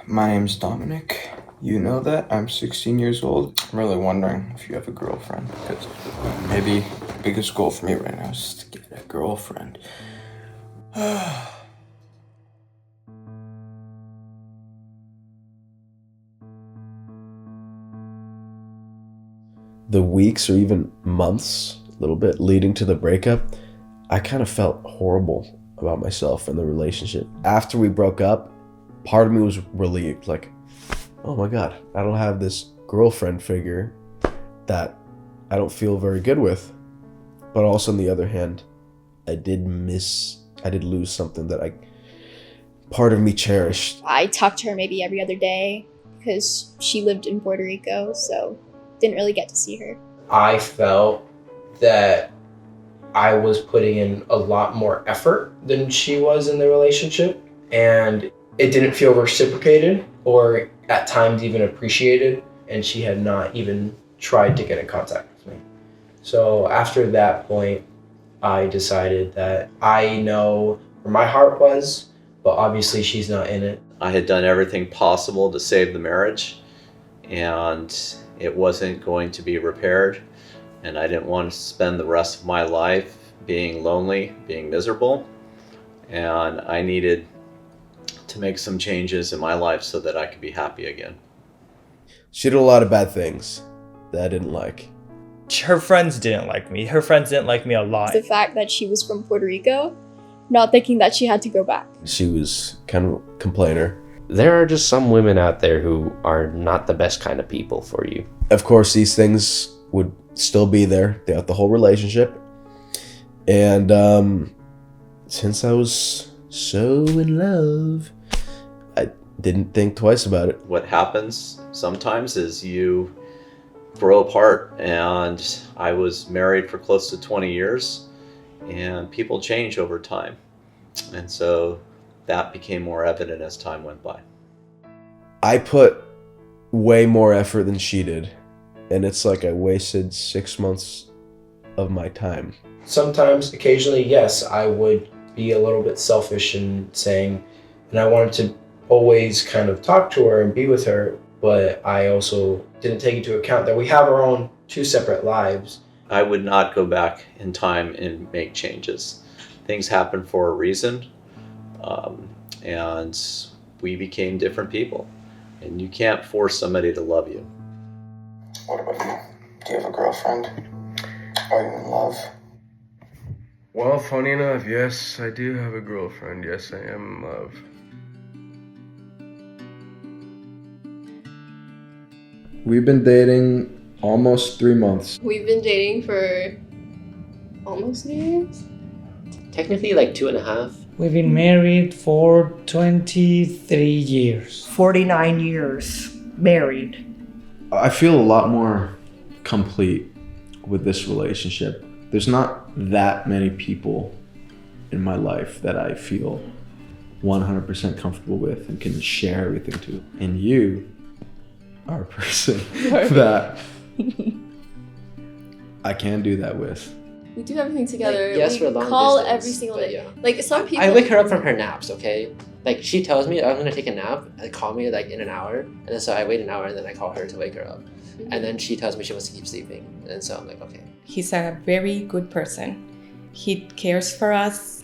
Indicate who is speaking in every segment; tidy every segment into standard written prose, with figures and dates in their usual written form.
Speaker 1: My name's Dominic. You know that. I'm 16 years old. I'm really wondering if you have a girlfriend, because maybe the biggest goal for me right now is to get a girlfriend.
Speaker 2: The weeks or even months, a little bit, leading to the breakup, I kind of felt horrible about myself and the relationship. After we broke up, part of me was relieved, like, oh my God, I don't have this girlfriend figure that I don't feel very good with. But also on the other hand, I did lose something that part of me cherished.
Speaker 3: I talked to her maybe every other day because she lived in Puerto Rico, so didn't really get to see her.
Speaker 4: I felt that I was putting in a lot more effort than she was in the relationship, and it didn't feel reciprocated or at times even appreciated, and she had not even tried to get in contact with me. So after that point, I decided that I know where my heart was, but obviously she's not in it.
Speaker 5: I had done everything possible to save the marriage, and it wasn't going to be repaired, and I didn't want to spend the rest of my life being lonely, being miserable, and I needed to make some changes in my life so that I could be happy again.
Speaker 2: She did a lot of bad things that I didn't like.
Speaker 6: Her friends didn't like me. Her friends didn't like me a lot.
Speaker 3: The fact that she was from Puerto Rico, not thinking that she had to go back.
Speaker 2: She was kind of a complainer.
Speaker 7: There are just some women out there who are not the best kind of people for you.
Speaker 2: Of course, these things would still be there throughout the whole relationship. And since I was so in love, I didn't think twice about it.
Speaker 5: What happens sometimes is you grow apart, and I was married for close to 20 years, and people change over time. And so that became more evident as time went by.
Speaker 2: I put way more effort than she did, and it's like I wasted 6 months of my time.
Speaker 4: Sometimes, occasionally, yes, I would be a little bit selfish in saying, and I wanted to always kind of talk to her and be with her, but I also didn't take into account that we have our own two separate lives.
Speaker 5: I would not go back in time and make changes. Things happen for a reason, and we became different people. And you can't force somebody to love you.
Speaker 1: What about you? Do you have a girlfriend? Are you in love?
Speaker 2: Well, funny enough, yes, I do have a girlfriend. Yes, I am in love.
Speaker 1: We've been dating almost 3 months.
Speaker 8: We've been dating for almost 3 years.
Speaker 9: Technically like 2.5.
Speaker 10: We've been married for 23 years.
Speaker 11: 49 years married.
Speaker 1: I feel a lot more complete with this relationship. There's not that many people in my life that I feel 100% comfortable with and can share everything to. And you are a person that I can do that with.
Speaker 8: We do everything together.
Speaker 9: Yes,
Speaker 8: we
Speaker 9: we're long
Speaker 8: call
Speaker 9: distance,
Speaker 8: every single day.
Speaker 9: yeah.
Speaker 8: Like some people.
Speaker 9: I wake her up from her naps, okay? Like she tells me I'm gonna take a nap and call me like in an hour, and then so I wait an hour and then I call her to wake her up.
Speaker 8: Mm-hmm.
Speaker 9: And then she tells me she wants to keep sleeping, and so I'm like, okay.
Speaker 12: He's a very good person. He cares for us.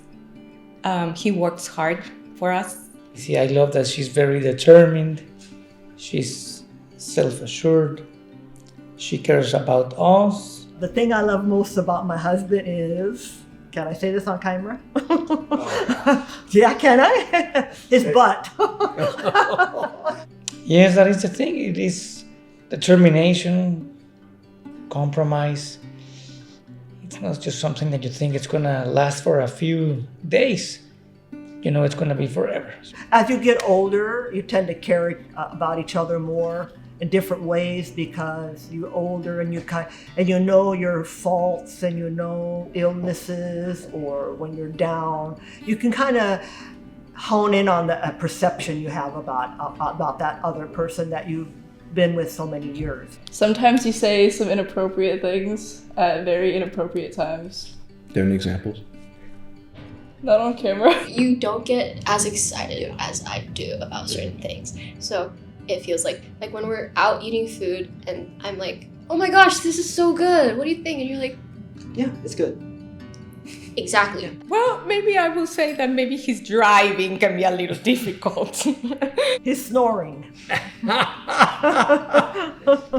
Speaker 12: He works hard for us.
Speaker 10: See, I love that she's very determined. She's self-assured. She cares about us.
Speaker 11: The thing I love most about my husband is, can I say this on camera? Yeah, can I? His butt.
Speaker 10: Yes, that is the thing. It is determination, compromise. It's not just something that you think it's gonna last for a few days. You know, it's gonna be forever.
Speaker 11: As you get older, you tend to care about each other more in different ways because you're older and you know your faults and you know illnesses, or when you're down, you can kind of hone in on the perception you have about that other person that you've been with so many years.
Speaker 8: Sometimes you say some inappropriate things at very inappropriate times.
Speaker 1: Do you have any examples?
Speaker 8: Not on camera.
Speaker 3: You don't get as excited as I do about certain things. So it feels like when we're out eating food and I'm like, oh my gosh, this is so good. What do you think? And you're like,
Speaker 9: Yeah, it's good.
Speaker 3: exactly.
Speaker 12: Well, maybe I will say that maybe his driving can be a little difficult.
Speaker 11: His snoring.
Speaker 8: I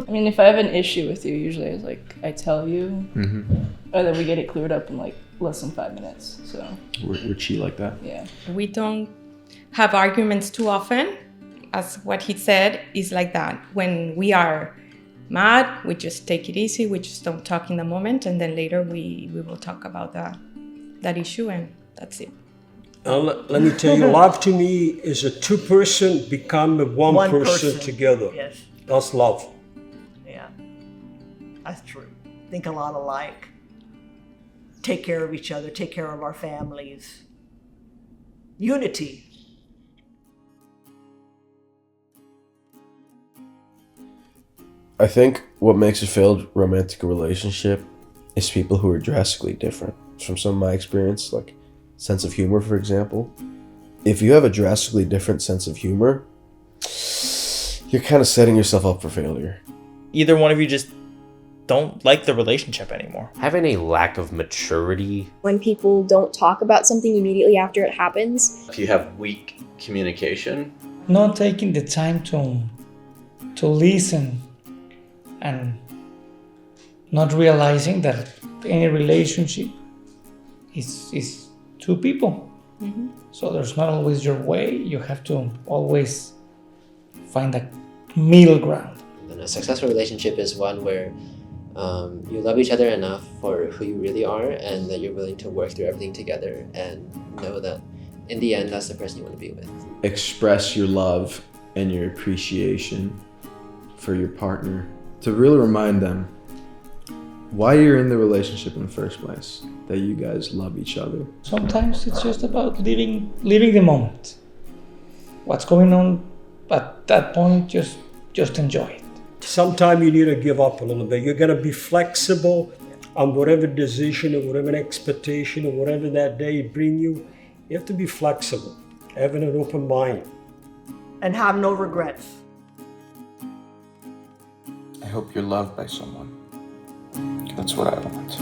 Speaker 8: mean, if I have an issue with you, usually it's like I tell you, and then we get it cleared up in like less than 5 minutes. So
Speaker 1: We're cheat like that.
Speaker 8: yeah.
Speaker 12: We don't have arguments too often. As what he said is like that. When we are mad, we just take it easy. We just don't talk in the moment, and then later we will talk about that issue, and that's it.
Speaker 13: Let me tell you, love to me is a two-person become a one person together.
Speaker 11: Yes.
Speaker 13: That's love.
Speaker 11: Yeah. That's true. Think a lot alike. Take care of each other. Take care of our families. Unity.
Speaker 2: I think what makes a failed romantic relationship is people who are drastically different. From some of my experience, like sense of humor, for example. If you have a drastically different sense of humor, you're kind of setting yourself up for failure.
Speaker 6: Either one of you just don't like the relationship anymore.
Speaker 7: Having a lack of maturity.
Speaker 3: When people don't talk about something immediately after it happens.
Speaker 5: If you have weak communication,
Speaker 10: Not taking the time to listen and not realizing that any relationship is two people. So there's not always your way. You have to always find a middle ground.
Speaker 9: And a successful relationship is one where you love each other enough for who you really are, and that you're willing to work through everything together and know that in the end, that's the person you want to be with.
Speaker 1: Express your love and your appreciation for your partner, to really remind them why you're in the relationship in the first place, that you guys love each other.
Speaker 10: Sometimes it's just about living the moment. What's going on at that point, just enjoy it.
Speaker 13: Sometimes you need to give up a little bit. You're going to be flexible on whatever decision or whatever expectation or whatever that day bring you. You have to be flexible, having an open mind.
Speaker 11: And have no regrets.
Speaker 1: I hope you're loved by someone. That's what I want.